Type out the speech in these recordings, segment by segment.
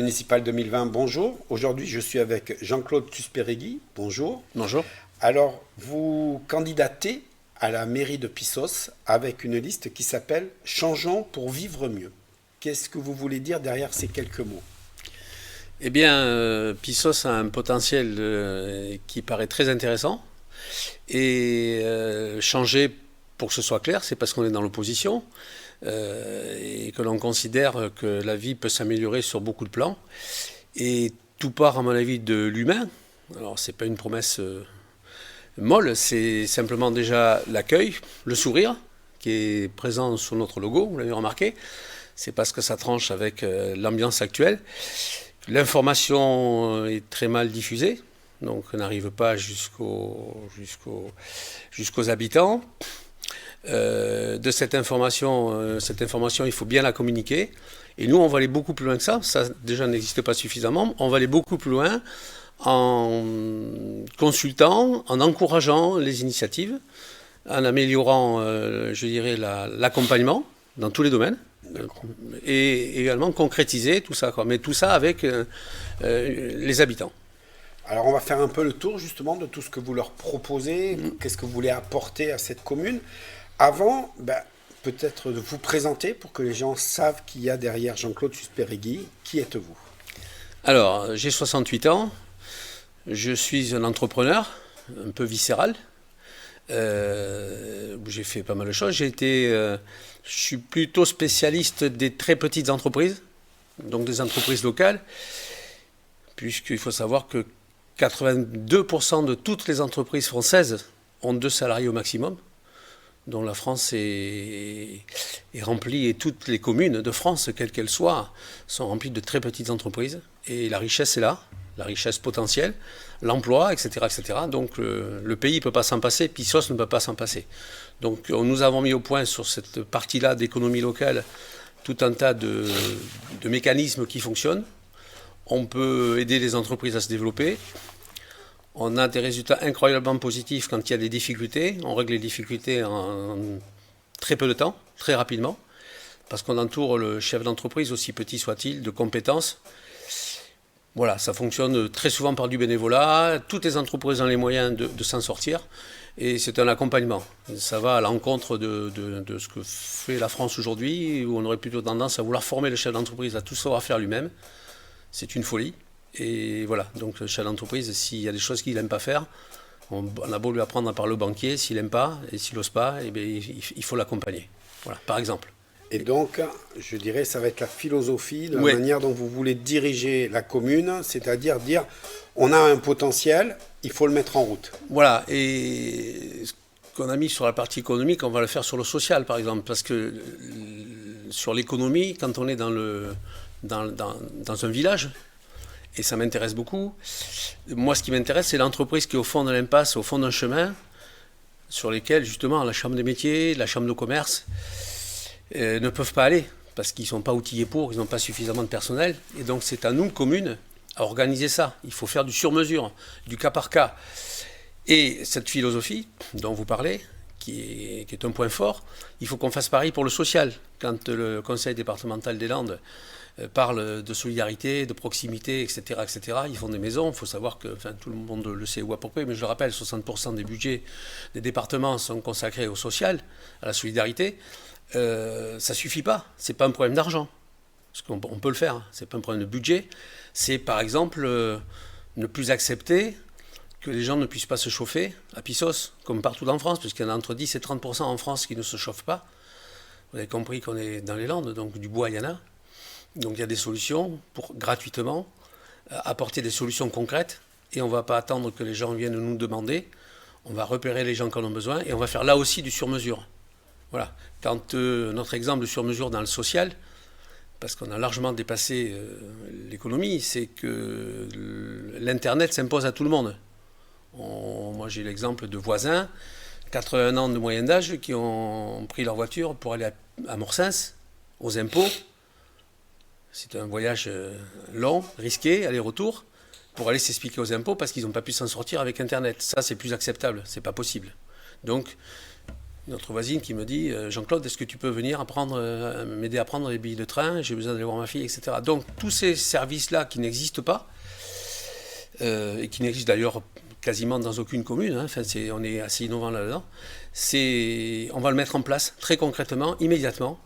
municipales 2020, bonjour. Aujourd'hui, je suis avec Jean-Claude Tusperegui, bonjour. Bonjour. Alors, vous candidatez à la mairie de Pissos avec une liste qui s'appelle Changeons pour vivre mieux. Qu'est-ce que vous voulez dire derrière ces quelques mots? Eh bien, Pissos a un potentiel qui paraît très intéressant. Et changer, pour que ce soit clair, c'est parce qu'on est dans l'opposition et que l'on considère que la vie peut s'améliorer sur beaucoup de plans. Et tout part, à mon avis, de l'humain. Alors, ce n'est pas une promesse molle, c'est simplement déjà l'accueil, le sourire, qui est présent sur notre logo, vous l'avez remarqué. C'est parce que ça tranche avec l'ambiance actuelle. L'information est très mal diffusée, donc on n'arrive pas jusqu'aux habitants. De cette information, il faut bien la communiquer. Et nous, on va aller beaucoup plus loin que ça. Ça, déjà, n'existe pas suffisamment. On va aller beaucoup plus loin en consultant, en encourageant les initiatives, en améliorant, je dirais, l'accompagnement dans tous les domaines. Et également concrétiser tout ça, quoi. Mais tout ça avec les habitants. Alors on va faire un peu le tour justement de tout ce que vous leur proposez, qu'est-ce que vous voulez apporter à cette commune. Avant, peut-être de vous présenter pour que les gens savent qui y a derrière Jean-Claude Tusperegui. Qui êtes-vous? Alors, j'ai 68 ans, je suis un entrepreneur, un peu viscéral. J'ai fait pas mal de choses. Je suis plutôt spécialiste des très petites entreprises, donc des entreprises locales, puisqu'il faut savoir que 82% de toutes les entreprises françaises ont 2 salariés au maximum, dont la France est remplie, et toutes les communes de France, quelles qu'elles soient, sont remplies de très petites entreprises. Et la richesse est là, la richesse potentielle, l'emploi, etc., etc. Donc le pays ne peut pas s'en passer, Pissos ne peut pas s'en passer. Donc nous avons mis au point sur cette partie-là d'économie locale tout un tas de mécanismes qui fonctionnent. On peut aider les entreprises à se développer. On a des résultats incroyablement positifs quand il y a des difficultés. On règle les difficultés en très peu de temps, très rapidement, parce qu'on entoure le chef d'entreprise, aussi petit soit-il, de compétences. Voilà, ça fonctionne très souvent par du bénévolat. Toutes les entreprises ont les moyens de s'en sortir. Et c'est un accompagnement. Ça va à l'encontre de ce que fait la France aujourd'hui, où on aurait plutôt tendance à vouloir former le chef d'entreprise à tout savoir faire lui-même. C'est une folie. Et voilà, donc le chef d'entreprise, s'il y a des choses qu'il n'aime pas faire, on a beau lui apprendre à parler au banquier, s'il n'aime pas et s'il n'ose pas, eh bien, il faut l'accompagner. Voilà, par exemple. Et donc, je dirais, ça va être la philosophie, la manière dont vous voulez diriger la commune, c'est-à-dire dire, on a un potentiel, il faut le mettre en route. Voilà, et ce qu'on a mis sur la partie économique, on va le faire sur le social, par exemple, parce que sur l'économie, quand on est dans un village, et ça m'intéresse beaucoup, moi, ce qui m'intéresse, c'est l'entreprise qui est au fond de l'impasse, au fond d'un chemin, sur lesquels, justement, la Chambre des métiers, la Chambre de commerce, ne peuvent pas aller, parce qu'ils ne sont pas outillés pour, ils n'ont pas suffisamment de personnel. Et donc c'est à nous, communes, à organiser ça. Il faut faire du sur-mesure, du cas par cas. Et cette philosophie dont vous parlez, qui est un point fort, il faut qu'on fasse pareil pour le social. Quand le conseil départemental des Landes parle de solidarité, de proximité, etc., etc., ils font des maisons. Il faut savoir que, tout le monde le sait ou à peu près, mais je le rappelle, 60% des budgets des départements sont consacrés au social, à la solidarité. Ça suffit pas, c'est pas un problème d'argent, parce qu'on peut le faire, c'est pas un problème de budget, c'est par exemple ne plus accepter que les gens ne puissent pas se chauffer à Pissos, comme partout en France, puisqu'il y en a entre 10 et 30% en France qui ne se chauffent pas. Vous avez compris qu'on est dans les Landes, donc du bois il y en a, donc il y a des solutions pour gratuitement apporter des solutions concrètes, et on ne va pas attendre que les gens viennent nous demander, on va repérer les gens qui en ont besoin, et on va faire là aussi du sur-mesure. Voilà. Quand notre exemple de sur-mesure dans le social, parce qu'on a largement dépassé l'économie, c'est que l'Internet s'impose à tout le monde. Moi, j'ai l'exemple de voisins, 81 ans de moyenne d'âge, qui ont pris leur voiture pour aller à Morsens, aux impôts. C'est un voyage long, risqué, aller-retour, pour aller s'expliquer aux impôts parce qu'ils n'ont pas pu s'en sortir avec Internet. Ça, c'est plus acceptable, c'est pas possible. Donc, Notre voisine qui me dit Jean-Claude, est-ce que tu peux venir m'aider à prendre les billets de train? J'ai besoin d'aller voir ma fille, etc. Donc tous ces services-là qui n'existent pas, et qui n'existent d'ailleurs quasiment dans aucune commune, hein, enfin, on est assez innovant là-dedans, on va le mettre en place très concrètement, immédiatement,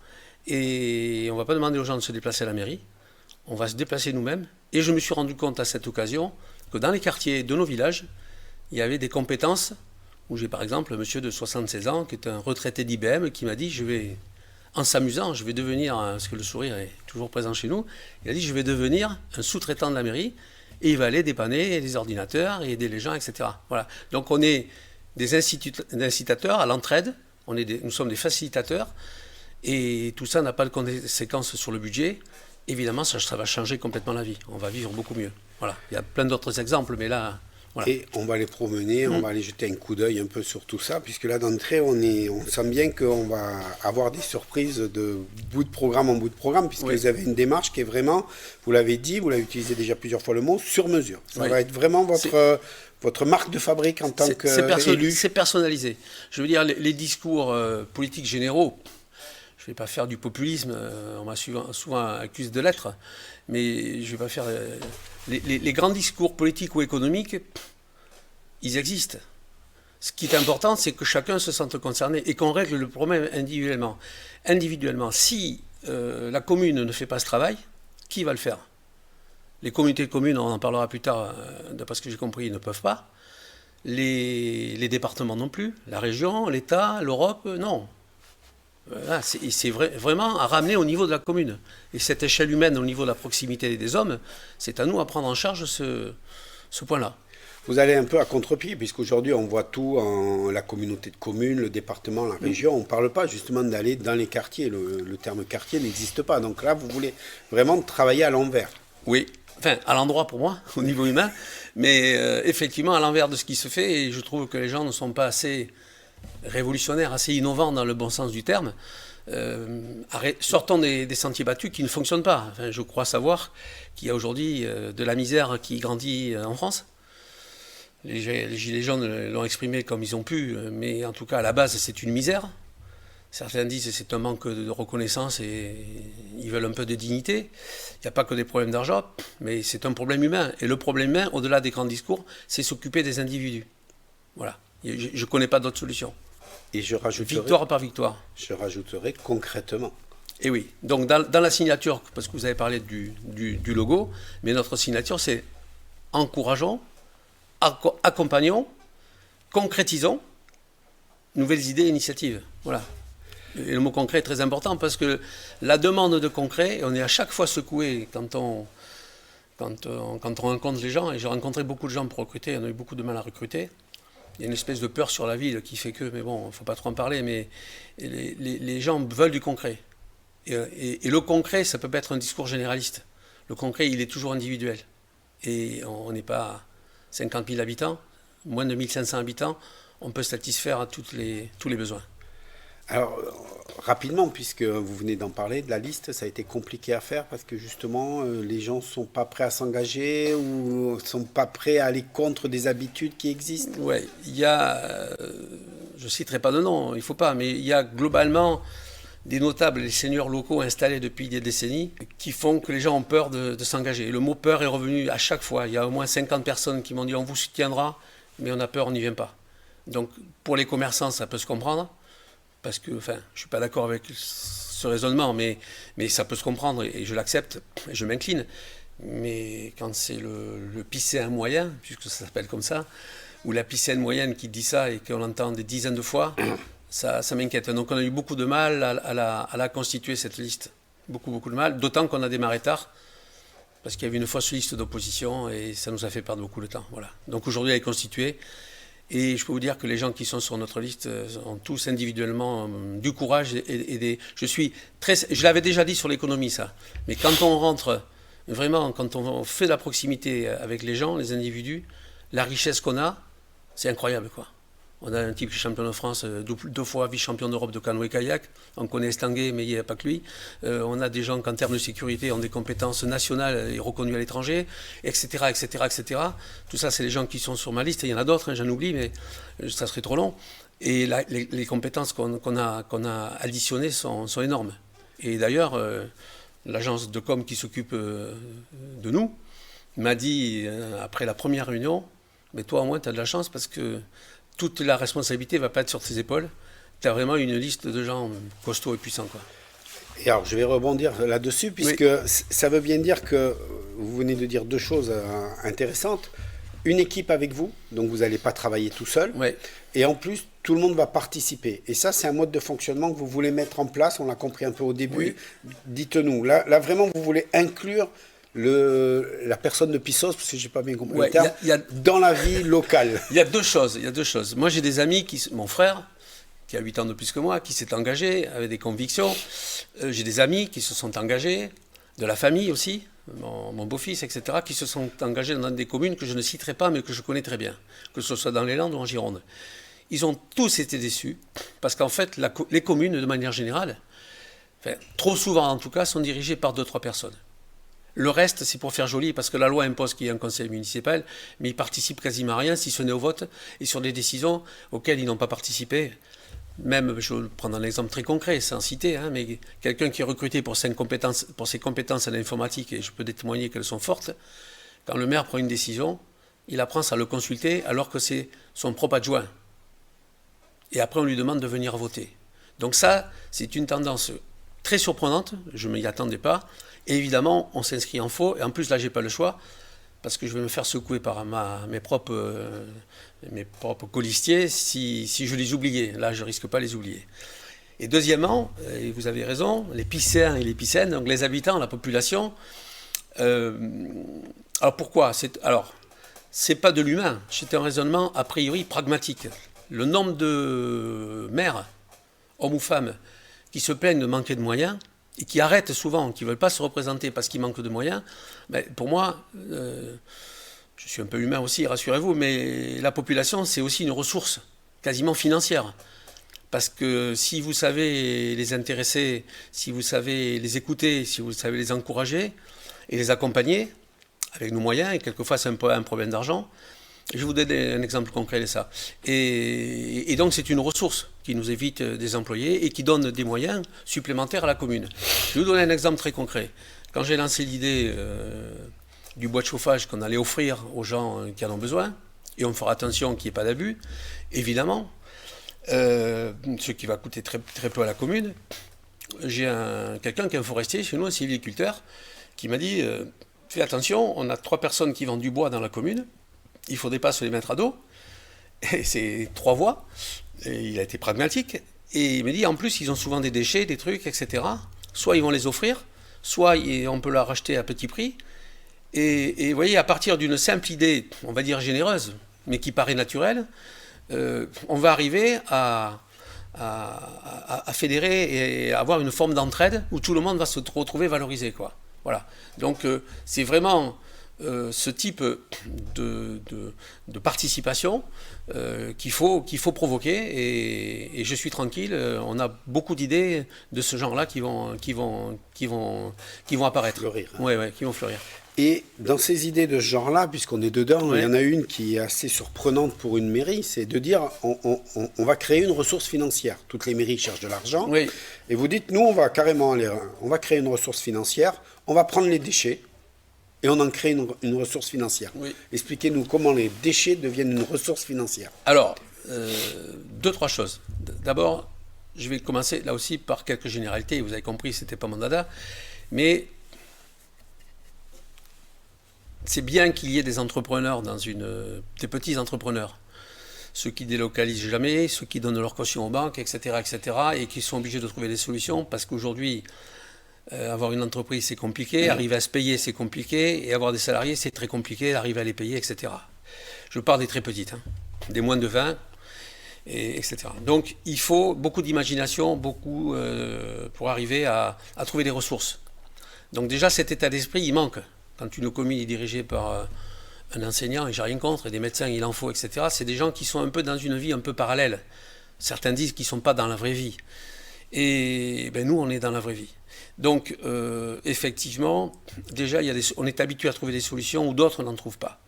et on ne va pas demander aux gens de se déplacer à la mairie, on va se déplacer nous-mêmes. Et je me suis rendu compte à cette occasion que dans les quartiers de nos villages, il y avait des compétences où j'ai par exemple un monsieur de 76 ans qui est un retraité d'IBM qui m'a dit en s'amusant, je vais devenir, parce que le sourire est toujours présent chez nous, il a dit je vais devenir un sous-traitant de la mairie et il va aller dépanner les ordinateurs et aider les gens, etc. Voilà. Donc on est des incitateurs à l'entraide, nous sommes des facilitateurs et tout ça n'a pas de conséquences sur le budget. Évidemment, ça va changer complètement la vie. On va vivre beaucoup mieux. Voilà. Il y a plein d'autres exemples, mais là... Voilà. Et on va les promener, on va aller jeter un coup d'œil un peu sur tout ça, puisque là, d'entrée, on sent bien qu'on va avoir des surprises de bout de programme en bout de programme, puisque vous avez une démarche qui est vraiment, vous l'avez dit, vous l'avez utilisé déjà plusieurs fois le mot, sur mesure. Ça va être vraiment votre marque de fabrique en tant qu'élu. C'est personnalisé. Je veux dire, les discours politiques généraux, je ne vais pas faire du populisme, on m'a souvent accusé de l'être, mais je ne vais pas faire... Les grands discours politiques ou économiques, ils existent. Ce qui est important, c'est que chacun se sente concerné et qu'on règle le problème individuellement. Si la commune ne fait pas ce travail, qui va le faire? Les communautés de communes, on en parlera plus tard, d'après ce que j'ai compris, ne peuvent pas. Les départements non plus. La région, l'État, l'Europe, non. C'est vraiment à ramener au niveau de la commune. Et cette échelle humaine au niveau de la proximité des hommes, c'est à nous à prendre en charge ce point-là. Vous allez un peu à contre-pied, puisqu'aujourd'hui on voit tout en la communauté de communes, le département, la région. On ne parle pas justement d'aller dans les quartiers. Le terme quartier n'existe pas. Donc là, vous voulez vraiment travailler à l'envers. Oui, enfin à l'endroit pour moi, au niveau humain, mais effectivement à l'envers de ce qui se fait. Et je trouve que les gens ne sont pas assez révolutionnaire, assez innovant dans le bon sens du terme. Sortons des sentiers battus qui ne fonctionnent pas. Enfin, je crois savoir qu'il y a aujourd'hui de la misère qui grandit en France. Les Gilets jaunes l'ont exprimé comme ils ont pu, mais en tout cas, à la base, c'est une misère. Certains disent que c'est un manque de reconnaissance et ils veulent un peu de dignité. Il n'y a pas que des problèmes d'argent, mais c'est un problème humain. Et le problème humain, au-delà des grands discours, c'est s'occuper des individus. Voilà. Je ne connais pas d'autre solution. Et je rajouterai... Victoire par victoire. Je rajouterai concrètement. Et oui. Donc dans la signature, parce que vous avez parlé du logo, mais notre signature, c'est encourageons, accompagnons, concrétisons, nouvelles idées et initiatives. Voilà. Et le mot concret est très important parce que la demande de concret, on est à chaque fois secoué quand on rencontre les gens. Et j'ai rencontré beaucoup de gens pour recruter, on a eu beaucoup de mal à recruter. Il y a une espèce de peur sur la ville qui fait que, mais bon, il ne faut pas trop en parler, mais les gens veulent du concret. Et le concret, ça ne peut pas être un discours généraliste. Le concret, il est toujours individuel. Et on n'est pas 50 000 habitants, moins de 1500 habitants, on peut satisfaire tous les besoins. Alors, rapidement, puisque vous venez d'en parler, de la liste, ça a été compliqué à faire parce que justement, les gens ne sont pas prêts à s'engager ou ne sont pas prêts à aller contre des habitudes qui existent. Oui, il y a, je ne citerai pas de nom, il ne faut pas, mais il y a globalement des notables, des seigneurs locaux installés depuis des décennies qui font que les gens ont peur de s'engager. Le mot peur est revenu à chaque fois. Il y a au moins 50 personnes qui m'ont dit on vous soutiendra, mais on a peur, on n'y vient pas. Donc pour les commerçants, ça peut se comprendre. Parce que, enfin, je ne suis pas d'accord avec ce raisonnement, mais ça peut se comprendre et je l'accepte et je m'incline. Mais quand c'est le piscéen moyen, puisque ça s'appelle comme ça, ou la piscéenne moyenne qui dit ça et qu'on l'entend des dizaines de fois, ça m'inquiète. Donc on a eu beaucoup de mal à la constituer, cette liste. Beaucoup de mal, d'autant qu'on a démarré tard, parce qu'il y avait une fausse liste d'opposition et ça nous a fait perdre beaucoup de temps. Voilà. Donc aujourd'hui, elle est constituée. Et je peux vous dire que les gens qui sont sur notre liste ont tous individuellement du courage je l'avais déjà dit sur l'économie, ça. Mais quand on rentre, vraiment, quand on fait de la proximité avec les gens, les individus, la richesse qu'on a, c'est incroyable, quoi. On a un type qui est champion de France, 2 fois vice-champion d'Europe de canoë-kayak. On connaît Estanguet, mais il n'y a pas que lui. On a des gens qui, en termes de sécurité, ont des compétences nationales et reconnues à l'étranger, etc., etc., etc. Tout ça, c'est les gens qui sont sur ma liste. Et il y en a d'autres, hein, j'en oublie, mais ça serait trop long. Et les compétences qu'on a additionnées sont énormes. Et d'ailleurs, l'agence de com qui s'occupe de nous m'a dit, après la première réunion, mais toi au moins tu as de la chance parce que toute la responsabilité ne va pas être sur tes épaules. Tu as vraiment une liste de gens costauds et puissants, quoi. Et alors, je vais rebondir là-dessus, puisque ça veut bien dire que vous venez de dire 2 choses intéressantes. Une équipe avec vous, donc vous n'allez pas travailler tout seul. Ouais. Et en plus, tout le monde va participer. Et ça, c'est un mode de fonctionnement que vous voulez mettre en place. On l'a compris un peu au début. Oui. Dites-nous, là, vraiment, vous voulez inclure la personne de Pissos, parce que je n'ai pas bien compris le terme, dans la vie locale. Il y a 2 choses. Moi, j'ai des amis, mon frère, qui a 8 ans de plus que moi, qui s'est engagé avec des convictions. J'ai des amis qui se sont engagés, de la famille aussi, mon beau-fils, etc., qui se sont engagés dans des communes que je ne citerai pas, mais que je connais très bien, que ce soit dans les Landes ou en Gironde. Ils ont tous été déçus, parce qu'en fait, les communes, de manière générale, trop souvent en tout cas, sont dirigées par 2-3 personnes. Le reste, c'est pour faire joli, parce que la loi impose qu'il y ait un conseil municipal, mais ils participent quasiment à rien, si ce n'est au vote, et sur des décisions auxquelles ils n'ont pas participé. Même, je vais prendre un exemple très concret, sans citer, hein, mais quelqu'un qui est recruté pour ses compétences en informatique, et je peux témoigner qu'elles sont fortes, quand le maire prend une décision, il apprend à le consulter alors que c'est son propre adjoint. Et après, on lui demande de venir voter. Donc ça, c'est une tendance très surprenante, je ne m'y attendais pas. Et évidemment, on s'inscrit en faux. Et en plus, là, je n'ai pas le choix, parce que je vais me faire secouer par mes propres colistiers si je les oubliais. Là, je ne risque pas de les oublier. Et deuxièmement, et vous avez raison, les Pisséens et les Pissaines, donc les habitants, la population. Alors pourquoi ? C'est pas de l'humain, c'est un raisonnement a priori pragmatique. Le nombre de maires, hommes ou femmes, qui se plaignent de manquer de moyens, et qui arrêtent souvent, qui ne veulent pas se représenter parce qu'ils manquent de moyens, ben, pour moi, je suis un peu humain aussi, rassurez-vous, mais la population, c'est aussi une ressource quasiment financière. Parce que si vous savez les intéresser, si vous savez les écouter, si vous savez les encourager et les accompagner, avec nos moyens, et quelquefois c'est un peu un problème d'argent, je vais vous donner un exemple concret de ça. Et donc c'est une ressource qui nous évite des employés et qui donne des moyens supplémentaires à la commune. Je vais vous donner un exemple très concret. Quand j'ai lancé l'idée du bois de chauffage qu'on allait offrir aux gens qui en ont besoin, et on fera attention qu'il n'y ait pas d'abus, évidemment, ce qui va coûter très, très peu à la commune, j'ai quelqu'un qui est un forestier chez nous, un sylviculteur, qui m'a dit fais attention, on a 3 personnes qui vendent du bois dans la commune, il ne faudrait pas se les mettre à dos, et c'est 3 voies, et il a été pragmatique, et il me dit en plus ils ont souvent des déchets, des trucs, etc. Soit ils vont les offrir, soit on peut la racheter à petit prix, et vous voyez, à partir d'une simple idée, on va dire généreuse, mais qui paraît naturelle, on va arriver à fédérer et avoir une forme d'entraide où tout le monde va se retrouver valorisé, quoi. Voilà. Donc c'est vraiment ce type de participation qu'il faut provoquer, et je suis tranquille, on a beaucoup d'idées de ce genre-là qui vont apparaître. Fleurir. Ouais, qui vont fleurir. Et dans ces idées de ce genre-là, puisqu'on est dedans, il y en a une qui est assez surprenante pour une mairie, c'est de dire on va créer une ressource financière. Toutes les mairies cherchent de l'argent. Oui. Et vous dites, nous, on va carrément on va créer une ressource financière, on va prendre les déchets et on en crée une ressource financière. Oui. Expliquez-nous comment les déchets deviennent une ressource financière. Alors, 2-3 choses. D'abord, je vais commencer là aussi par quelques généralités. Vous avez compris, ce n'était pas mon dada. Mais c'est bien qu'il y ait des entrepreneurs des petits entrepreneurs. Ceux qui délocalisent jamais, ceux qui donnent leur caution aux banques, etc., et qui sont obligés de trouver des solutions, parce qu'aujourd'hui, avoir une entreprise, c'est compliqué, arriver à se payer, c'est compliqué, et avoir des salariés, c'est très compliqué, arriver à les payer, etc. Je parle des très petites, des moins de 20, etc. Donc, il faut beaucoup d'imagination, pour arriver à trouver des ressources. Donc déjà, cet état d'esprit, il manque. Quand une commune est dirigée par un enseignant, et j'ai rien contre, et des médecins, il en faut, etc. C'est des gens qui sont un peu dans une vie un peu parallèle. Certains disent qu'ils ne sont pas dans la vraie vie. Et ben, nous, on est dans la vraie vie. Donc, effectivement, déjà, on est habitué à trouver des solutions où d'autres n'en trouvent pas.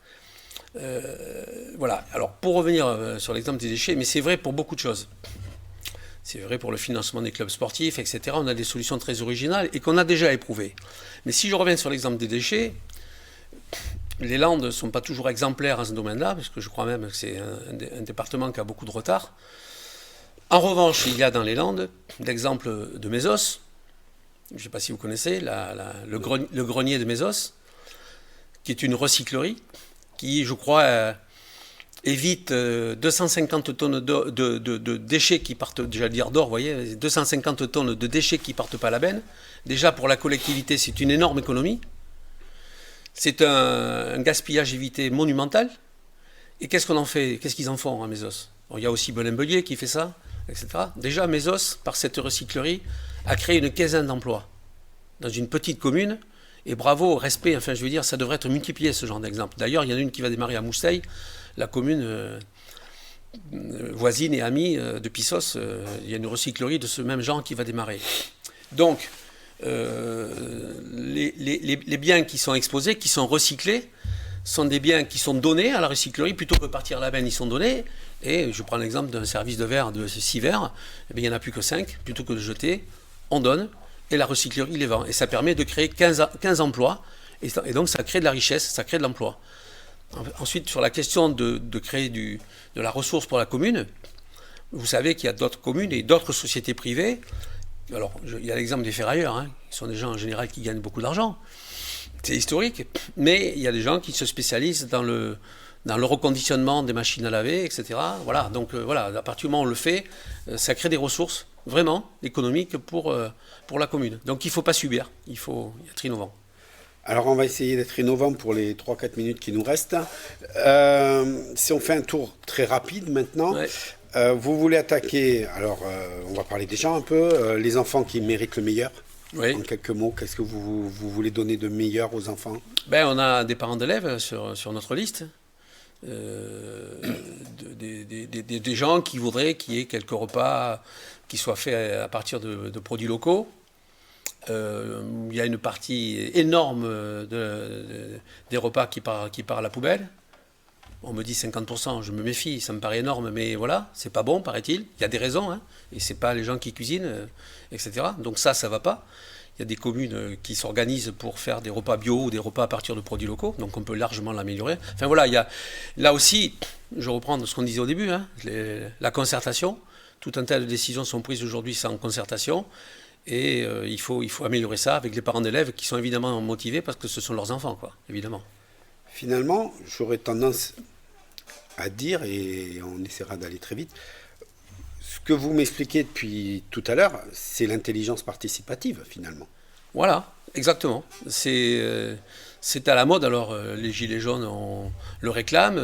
Voilà. Alors, pour revenir sur l'exemple des déchets, mais c'est vrai pour beaucoup de choses. C'est vrai pour le financement des clubs sportifs, etc. On a des solutions très originales et qu'on a déjà éprouvées. Mais si je reviens sur l'exemple des déchets, les Landes ne sont pas toujours exemplaires à ce domaine-là, parce que je crois même que c'est un département qui a beaucoup de retard. En revanche, il y a dans les Landes l'exemple de Mésos. Je ne sais pas si vous connaissez, le grenier de Mésos, qui est une recyclerie, qui, je crois, évite 250 tonnes de déchets qui partent, déjà dire d'or, vous voyez, 250 tonnes de déchets qui partent pas à la benne. Déjà, pour la collectivité, c'est une énorme économie. C'est un gaspillage évité monumental. Et qu'est-ce qu'on en fait? Qu'est-ce qu'ils en font à Mésos? Il y a aussi Belin-Bellier qui fait ça, etc. Déjà, Mésos, par cette recyclerie, a créé une quinzaine d'emplois dans une petite commune. Et bravo, respect, enfin je veux dire, ça devrait être multiplié ce genre d'exemple. D'ailleurs, il y en a une qui va démarrer à Mousseille, la commune voisine et amie de Pissos. Il y a une recyclerie de ce même genre qui va démarrer. Donc, les biens qui sont exposés, qui sont recyclés, sont des biens qui sont donnés à la recyclerie, plutôt que partir à la benne, ils sont donnés. Et je prends l'exemple d'un service de verre, de 6 verres, eh bien, il n'y en a plus que 5, plutôt que de jeter, on donne, et la recyclerie les vend. Et ça permet de créer 15 emplois, et donc ça crée de la richesse, ça crée de l'emploi. Ensuite, sur la question de créer de la ressource pour la commune, vous savez qu'il y a d'autres communes et d'autres sociétés privées. Alors, il y a l'exemple des ferrailleurs, hein, qui sont des gens en général qui gagnent beaucoup d'argent. C'est historique, mais il y a des gens qui se spécialisent dans le reconditionnement des machines à laver, etc. Voilà, donc voilà, à partir du moment où on le fait, ça crée des ressources vraiment économiques pour la commune. Donc il ne faut pas subir, il faut être innovant. Alors on va essayer d'être innovant pour les 3-4 minutes qui nous restent. Si on fait un tour très rapide maintenant, ouais. Vous voulez attaquer, alors on va parler des gens un peu, les enfants qui méritent le meilleur. Oui. En quelques mots, qu'est-ce que vous voulez donner de meilleur aux enfants? Ben, on a des parents d'élèves sur notre liste. Des gens qui voudraient qu'il y ait quelques repas qui soient faits à partir de produits locaux. Il y a une partie énorme des repas qui part à la poubelle. On me dit 50%, je me méfie, ça me paraît énorme, mais voilà, c'est pas bon, paraît-il. Il y a des raisons, hein, et c'est pas les gens qui cuisinent, etc. Donc ça va pas. Il y a des communes qui s'organisent pour faire des repas bio ou des repas à partir de produits locaux, donc on peut largement l'améliorer. Enfin voilà, il y a là aussi, je reprends ce qu'on disait au début, hein, la concertation. Tout un tas de décisions sont prises aujourd'hui sans concertation, et il faut améliorer ça avec les parents d'élèves qui sont évidemment motivés parce que ce sont leurs enfants, quoi, évidemment. Finalement, j'aurais tendance à dire, et on essaiera d'aller très vite, ce que vous m'expliquez depuis tout à l'heure, c'est l'intelligence participative, finalement. Voilà, exactement. C'est à la mode, alors les Gilets jaunes le réclament,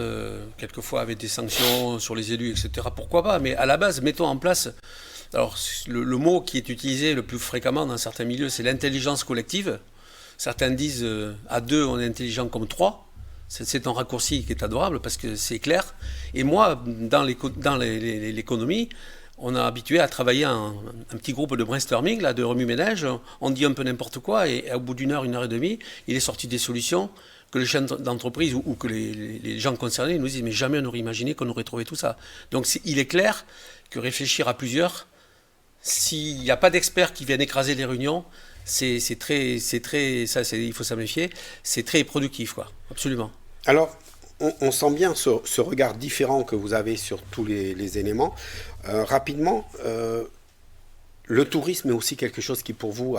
quelquefois avec des sanctions sur les élus, etc. Pourquoi pas? Mais à la base, mettons en place... Alors, le mot qui est utilisé le plus fréquemment dans certains milieux, c'est l'intelligence collective. Certains disent, à deux, on est intelligent comme trois. C'est un raccourci qui est adorable parce que c'est clair. Et moi, dans l'économie, on a habitué à travailler un petit groupe de brainstorming, là, de remue-ménage. On dit un peu n'importe quoi et au bout d'une heure et demie, il est sorti des solutions que les chaînes d'entreprise ou que les gens concernés nous disent mais jamais on aurait imaginé qu'on aurait trouvé tout ça. Donc il est clair que réfléchir à plusieurs, s'il n'y a pas d'experts qui viennent écraser les réunions, il faut s'en méfier, c'est très productif, quoi, absolument. Alors, on sent bien ce regard différent que vous avez sur tous les éléments. Rapidement, le tourisme est aussi quelque chose qui, pour vous,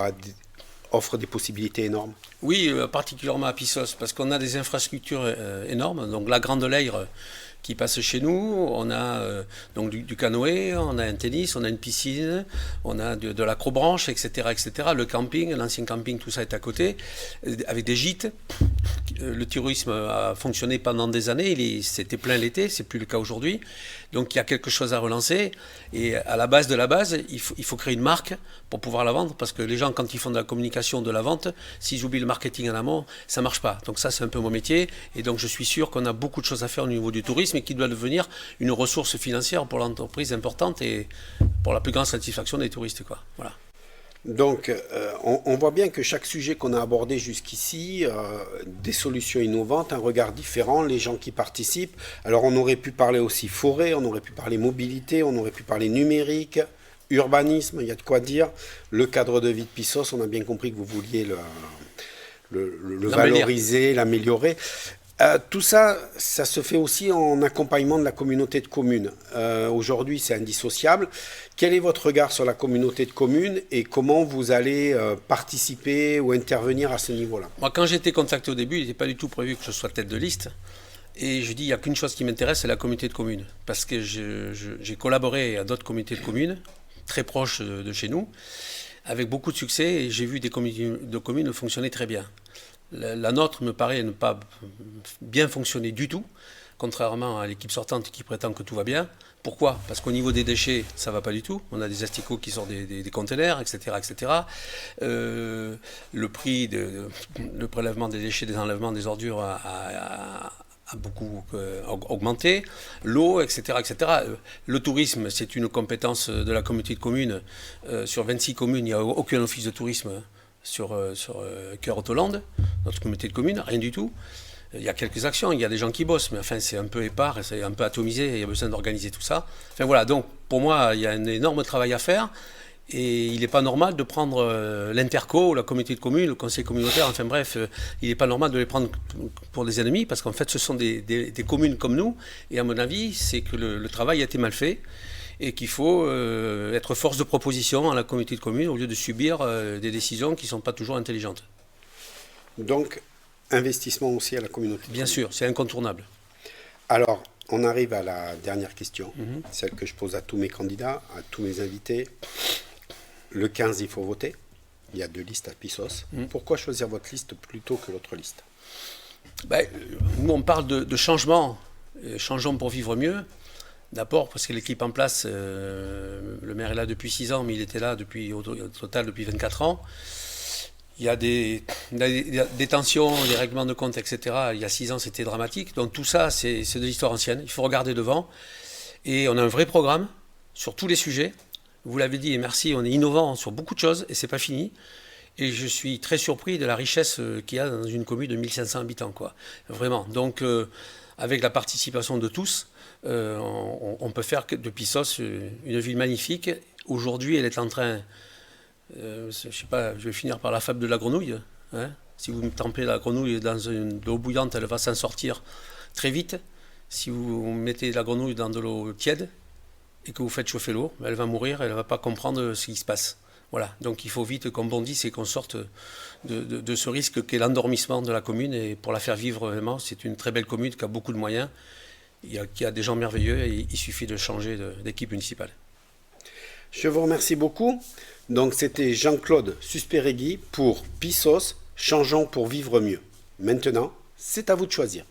offre des possibilités énormes. Oui, particulièrement à Pissos, parce qu'on a des infrastructures énormes. Donc la Grande Leyre qui passe chez nous, on a donc du canoë, on a un tennis, on a une piscine, on a de l'acrobranche, etc., etc. Le camping, l'ancien camping, tout ça est à côté, avec des gîtes le tourisme a fonctionné pendant des années, c'était plein l'été, c'est plus le cas aujourd'hui. Donc il y a quelque chose à relancer. Et à la base de la base, il faut créer une marque pour pouvoir la vendre, parce que les gens, quand ils font de la communication, de la vente, s'ils oublient le marketing en amont, ça ne marche pas. Donc ça, c'est un peu mon métier. Et donc je suis sûr qu'on a beaucoup de choses à faire au niveau du tourisme et qui doit devenir une ressource financière pour l'entreprise importante et pour la plus grande satisfaction des touristes, quoi. Voilà. Donc, on voit bien que chaque sujet qu'on a abordé jusqu'ici, des solutions innovantes, un regard différent, les gens qui participent. Alors, on aurait pu parler aussi forêt, on aurait pu parler mobilité, on aurait pu parler numérique, urbanisme, il y a de quoi dire. Le cadre de vie de Pissos, on a bien compris que vous vouliez le valoriser, l'améliorer. Tout ça, ça se fait aussi en accompagnement de la communauté de communes. Aujourd'hui, c'est indissociable. Quel est votre regard sur la communauté de communes et comment vous allez participer ou intervenir à ce niveau-là? Moi, quand j'ai été contacté au début, il n'était pas du tout prévu que je sois tête de liste. Et je dis, il n'y a qu'une chose qui m'intéresse, c'est la communauté de communes. Parce que j'ai collaboré à d'autres communautés de communes, très proches de chez nous, avec beaucoup de succès, et j'ai vu des communautés de communes fonctionner très bien. La nôtre me paraît ne pas bien fonctionner du tout, contrairement à l'équipe sortante qui prétend que tout va bien. Pourquoi? Parce qu'au niveau des déchets, ça ne va pas du tout. On a des asticots qui sortent des containers, etc. etc. Le prix, le prélèvement des déchets, des enlèvements des ordures a beaucoup augmenté. L'eau, etc. etc. Le tourisme, c'est une compétence de la communauté de communes. Sur 26 communes, il n'y a aucun office de tourisme sur Cœur-Autolande, notre communauté de communes, rien du tout. Il y a quelques actions, il y a des gens qui bossent, mais enfin c'est un peu épars, c'est un peu atomisé, il y a besoin d'organiser tout ça. Enfin voilà, donc pour moi, il y a un énorme travail à faire, et il n'est pas normal de prendre l'interco, ou la communauté de communes, le conseil communautaire, enfin bref, il n'est pas normal de les prendre pour des ennemis, parce qu'en fait ce sont des communes comme nous, et à mon avis, c'est que le travail a été mal fait, et qu'il faut être force de proposition à la communauté de communes au lieu de subir des décisions qui ne sont pas toujours intelligentes. Donc, investissement aussi à la communauté. Bien sûr, c'est incontournable. Alors, on arrive à la dernière question, celle que je pose à tous mes candidats, à tous mes invités. Le 15, il faut voter. Il y a 2 listes à Pissos. Pourquoi choisir votre liste plutôt que l'autre liste? Nous, on parle de changement. Changeons pour vivre mieux. D'abord, parce que l'équipe en place, le maire est là depuis 6 ans, mais il était là au total depuis 24 ans. Il y a des tensions, des règlements de compte, etc. Il y a 6 ans, c'était dramatique. Donc tout ça, c'est de l'histoire ancienne. Il faut regarder devant. Et on a un vrai programme sur tous les sujets. Vous l'avez dit, et merci, on est innovant sur beaucoup de choses, et c'est pas fini. Et je suis très surpris de la richesse qu'il y a dans une commune de 1500 habitants, quoi. Vraiment. Donc, avec la participation de tous, on peut faire de Pissos une ville magnifique. Aujourd'hui, elle est en train... je sais pas, je vais finir par la fable de la grenouille. Hein. Si vous trempez la grenouille dans de l'eau bouillante, elle va s'en sortir très vite. Si vous mettez la grenouille dans de l'eau tiède et que vous faites chauffer l'eau, elle va mourir, elle ne va pas comprendre ce qui se passe. Voilà, donc il faut vite qu'on bondisse et qu'on sorte de ce risque qu'est l'endormissement de la commune. Et pour la faire vivre vraiment, c'est une très belle commune qui a beaucoup de moyens, qui a des gens merveilleux, et il suffit de changer d'équipe municipale. Je vous remercie beaucoup. Donc c'était Jean-Claude Susperegui pour Pissos, changeons pour vivre mieux. Maintenant, c'est à vous de choisir.